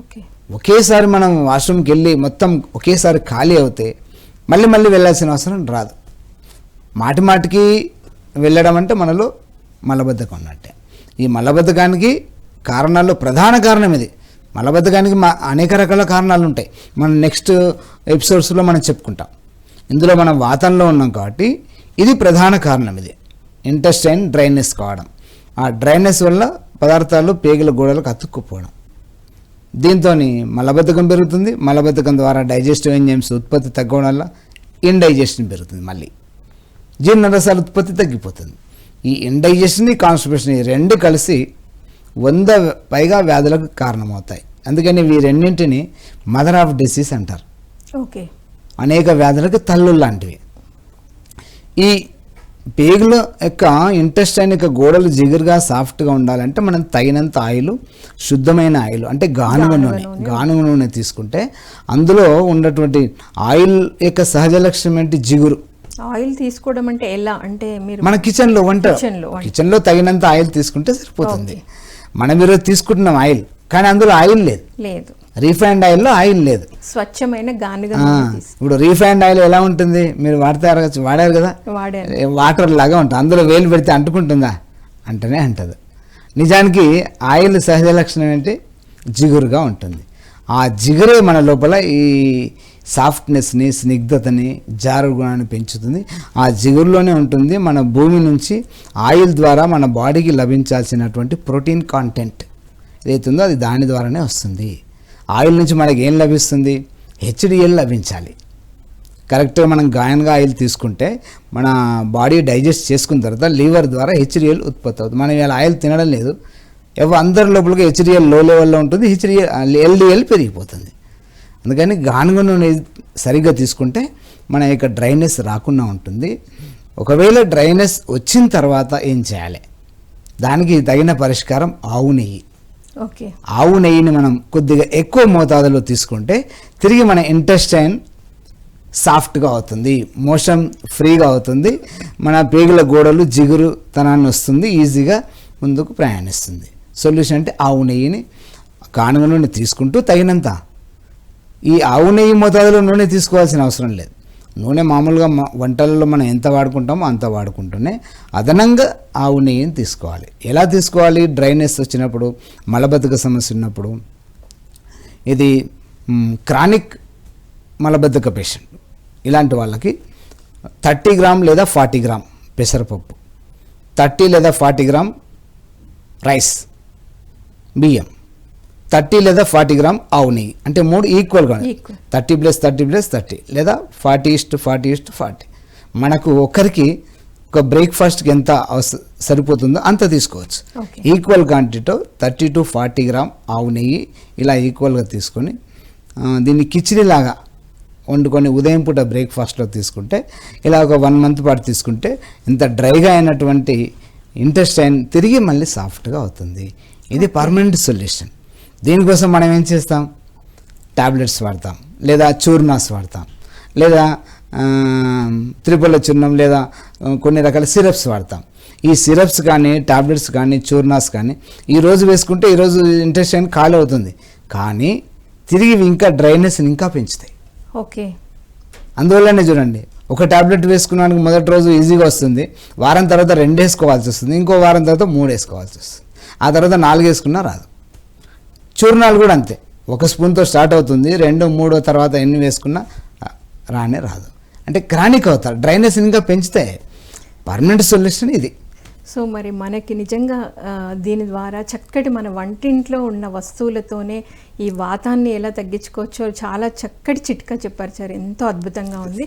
Okay. ఒకేసారి మనం వాష్రూమ్కి వెళ్ళి మొత్తం ఒకేసారి ఖాళీ అవుతే మళ్ళీ మళ్ళీ వెళ్ళాల్సిన అవసరం రాదు. మాటి మాటికి వెళ్ళడం అంటే మనలో మలబద్ధకం ఉన్నట్టే. ఈ మలబద్ధకానికి కారణాల్లో ప్రధాన కారణం ఇది. మలబద్ధకానికి అనేక రకాల కారణాలు ఉంటాయి, మనం నెక్స్ట్ ఎపిసోడ్స్లో మనం చెప్పుకుంటాం. ఇందులో మనం వాతంలో ఉన్నాం కాబట్టి ఇది ప్రధాన కారణం. ఇది ఇంటెస్టైన్ డ్రైనెస్ కావడం, ఆ డ్రైనెస్ వల్ల పదార్థాలు పేగుల గోడలకు అతుక్కుపోవడం, దీంతో మలబద్ధకం పెరుగుతుంది. మలబద్ధకం ద్వారా డైజెస్టివ్ ఎంజైమ్స్ ఉత్పత్తి తగ్గడం వల్ల ఇండైజెషన్ పెరుగుతుంది, మళ్ళీ జీర్ణరసాల ఉత్పత్తి తగ్గిపోతుంది. ఈ ఇండైజెషన్, కాన్స్టిపేషన్ ఈ రెండు కలిసి 100 పైగా వ్యాధులకు కారణమవుతాయి. అందుకని వీరెన్నింటినీ మదర్ ఆఫ్ డిసీజ్ అంటారు. ఓకే. అనేక వ్యాధులకు తల్లు లాంటివి. ఈ పేగుల యొక్క ఇంటెస్టైన్ యొక్క గోడలు జిగురుగా సాఫ్ట్గా ఉండాలంటే మనం తగినంత ఆయిల్, శుద్ధమైన ఆయిల్ అంటే గానుగ నూనె తీసుకుంటే అందులో ఉన్నటువంటి ఆయిల్ యొక్క సహజ లక్షణం ఏంటి? జిగురు. ఆయిల్ తీసుకోవడం అంటే ఎలా అంటే మీరు మన కిచెన్లో తగినంత ఆయిల్ తీసుకుంటే సరిపోతుంది. మనం ఈరోజు తీసుకుంటున్నాం ఆయిల్, కానీ అందులో ఆయిల్ లేదు. రీఫైండ్ ఆయిల్లో ఆయిల్ లేదు, స్వచ్ఛమైన గానుగ. ఇప్పుడు రీఫైండ్ ఆయిల్ ఎలా ఉంటుంది? మీరు వాడారు కదా, వాటర్ లాగా ఉంటుంది. అందులో వేలు పెడితే అంటుకుంటుందా? అంటనే అంటది. నిజానికి ఆయిల్ సహజ లక్షణం ఏంటి? జిగురుగా ఉంటుంది. ఆ జిగురే మన లోపల ఈ సాఫ్ట్నెస్ని, స్నిగ్ధతని, జారు గుణాన్ని పెంచుతుంది. ఆ జిగురులోనే ఉంటుంది మన భూమి నుంచి ఆయిల్ ద్వారా మన బాడీకి లభించాల్సినటువంటి ప్రోటీన్ కాంటెంట్ ఏదైతుందో అది దాని ద్వారానే వస్తుంది. ఆయిల్ నుంచి మనకి ఏం లభిస్తుంది? హెచ్డిఎల్ లభించాలి. కరెక్ట్గా మనం గాయన్గా ఆయిల్ తీసుకుంటే మన బాడీ డైజెస్ట్ చేసుకున్న తర్వాత లివర్ ద్వారా హెచ్డిఎల్ ఉత్పత్తి అవుతుంది. మనం ఇలా ఆయిల్ తినడం లేదు, అందరి లోపలికి హెచ్డిఎల్ లో లెవెల్లో ఉంటుంది, ఎల్డిఎల్ పెరిగిపోతుంది. అందుకని గానుగ నూనె సరిగ్గా తీసుకుంటే మన యొక్క డ్రైనెస్ రాకుండా ఉంటుంది. ఒకవేళ డ్రైనెస్ వచ్చిన తర్వాత ఏం చేయాలి? దానికి తగిన పరిష్కారం ఆవు నెయ్యి. ఓకే. ఆవు నెయ్యిని మనం కొద్దిగా ఎక్కువ మోతాదులో తీసుకుంటే తిరిగి మన ఇంటెస్టైన్ సాఫ్ట్గా అవుతుంది, మోషన్ ఫ్రీగా అవుతుంది, మన పేగుల గోడలు జిగురు తనాన్ని వస్తుంది, ఈజీగా ముందుకు ప్రయాణిస్తుంది. సొల్యూషన్ అంటే ఆవు నెయ్యిని, గానుగ నూనె తీసుకుంటూ తగినంత. ఈ ఆవు నెయ్యి మోతాదులో నూనె తీసుకోవాల్సిన అవసరం లేదు. నూనె మామూలుగా వంటలలో మనం ఎంత వాడుకుంటామో అంత వాడుకుంటూనే అదనంగా ఆవు నెయ్యిని తీసుకోవాలి. ఎలా తీసుకోవాలి? డ్రైనెస్ వచ్చినప్పుడు, మలబద్ధక సమస్య ఉన్నప్పుడు. ఇది క్రానిక్ మలబద్ధక పేషెంట్ ఇలాంటి వాళ్ళకి 30 గ్రామ్ లేదా 40 గ్రామ్ పెసరపప్పు, 30 లేదా 40 గ్రామ్ రైస్ బియ్యం, 30 లేదా 40 గ్రామ్ ఆవు నెయ్యి, అంటే 3 ఈక్వల్గా 30 + 30 + 30 లేదా 40:40:40. మనకు ఒకరికి ఒక బ్రేక్ఫాస్ట్కి ఎంత సరిపోతుందో అంత తీసుకోవచ్చు. ఈక్వల్ క్వాంటిటీతో 30 to 40 గ్రామ్ ఆవు నెయ్యి ఇలా ఈక్వల్గా తీసుకొని దీన్ని కిచిడిలాగా వండుకొని ఉదయం పూట బ్రేక్ఫాస్ట్లో తీసుకుంటే, ఇలా ఒక 1 month పాటు తీసుకుంటే ఇంత డ్రైగా అయినటువంటి ఇంటెస్టైన్ తిరిగి మళ్ళీ సాఫ్ట్గా అవుతుంది. ఇది పర్మనెంట్ సొల్యూషన్. దీనికోసం మనం ఏం చేస్తాం? టాబ్లెట్స్ వాడతాం, లేదా చూర్నాస్ వాడతాం, లేదా త్రిపుల చూర్ణం, లేదా కొన్ని రకాల సిరప్స్ వాడతాం. ఈ సిరప్స్ కానీ, టాబ్లెట్స్ కానీ, చూర్నాస్ కానీ ఈరోజు వేసుకుంటే ఈరోజు ఇంటెస్టైన్ ఖాళీ అవుతుంది, కానీ తిరిగి ఇంకా డ్రైనెస్ని ఇంకా పెంచుతాయి. ఓకే. అందువల్లనే చూడండి, ఒక టాబ్లెట్ వేసుకున్నానికి మొదటి రోజు ఈజీగా వస్తుంది, వారం తర్వాత 2 వేసుకోవాల్సి వస్తుంది, ఇంకో వారం తర్వాత 3 వేసుకోవాల్సి వస్తుంది, ఆ తర్వాత 4 వేసుకున్నా రాదు. చూర్ణాలు కూడా అంతే, 1 స్పూన్తో స్టార్ట్ అవుతుంది, 2, 3 తర్వాత ఎన్ని వేసుకున్నా రానే రాదు. అంటే క్రానిక్ అవుతారు, డ్రైనెస్ ఇంకా పెంచితే. పర్మనెంట్ సొల్యూషన్ ఇది. సో మరి మనకి నిజంగా దీని ద్వారా చక్కటి మన వంటింట్లో ఉన్న వస్తువులతోనే ఈ వాతాన్ని ఎలా తగ్గించుకోవచ్చో చాలా చక్కటి చిట్కా చెప్పారు సార్. ఎంతో అద్భుతంగా ఉంది.